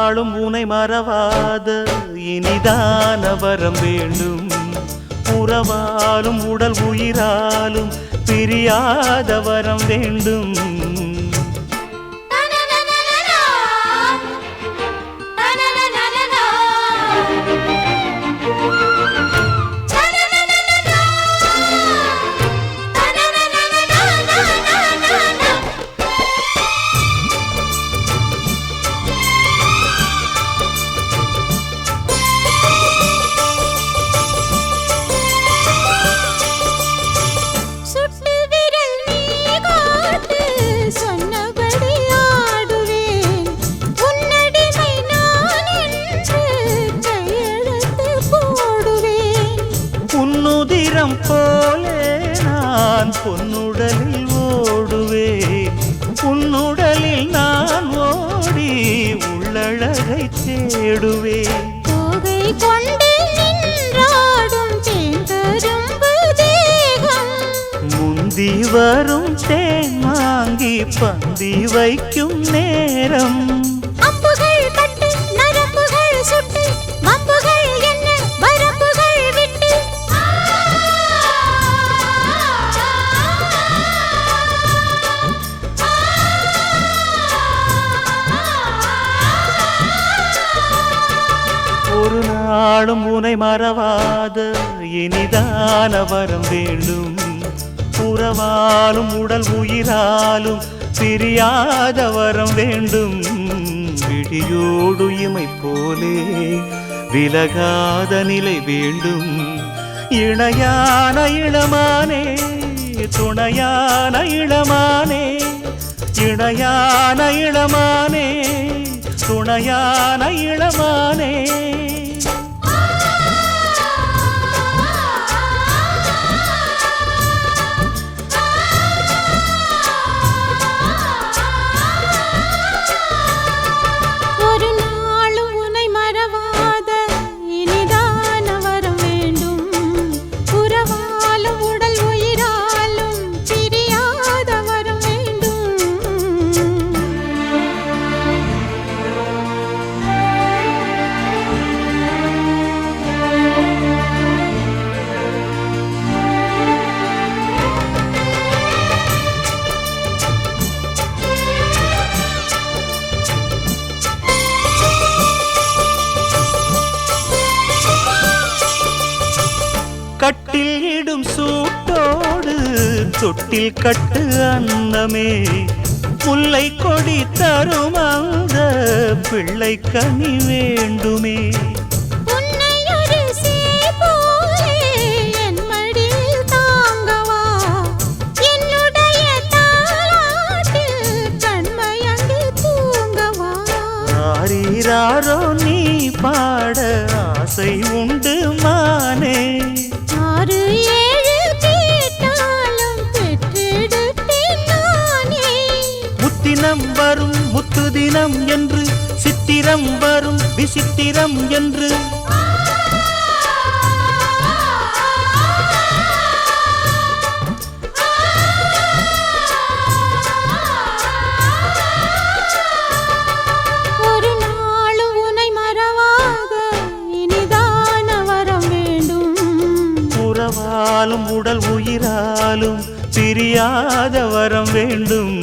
நாளும் உனை மறவாத இனிதான வரம் வேண்டும். உறவாலும் உடல் உயிராலும் பிரியாத வரம் வேண்டும். உன்னுதிரம் போலே நான் பொன்னுடலில் ஓடுவேன். உன்னுடலில் நான் ஓடி உள்ளழகை தேடுவேன். போகை கொண்டு நின்றாடும் தேங்கரும்பு தேகம், முந்தி வரும் தேன் வாங்கி பந்தி வைக்கும் நேரம். அம்புகள் பட்டு நரம்புகள் சுட்டு மம்புகள் என்ன வரம்புகள் விட்டு ஒரு நாளும் உனை மறவாத இனிதான வரம் வேண்டும். உறவாலும் உடல் உயிராலும் பிரியாத வரம் வேண்டும். விழியோடு இமை போலே விலகாத நிலை வேண்டும். இணையான இளமானே துணையான இளமானே, இணையான இளமானே துணையான இளமானே. ஒரு நாளும் உனை மறவாத இனிதான வரம் வேண்டும். உறவாலும் உடல் உயிராலும் பிரியாத வரம் வேண்டும். கட்டில் இடும் சூட்டோடு தொட்டில் கட்டு அன்னமே, முல்லை கொடி தரும் அந்த பிள்ளை கனி வேண்டுமே. உன்னை ஒரு சேய் போலே என் மடியில் தாங்கவா, என்னுடைய தாலாட்டில் கண்மயங்கி தூங்கவா. ஆரீராரோ நீ பாட ஆசை உண்டு மானே. 6 7 கேட்டாலும் பெற்றெடுத்தேன் நானே. முத்தினம் வரும் முத்து தினம் என்று, சித்திரம் வரும் விசித்திரம் என்று. ஒரு நாளும் உனை மறவாத இனிதான வரம் வேண்டும். உறவாலும் உடல் உயிராலும் பிரியாத வரம் வேண்டும்.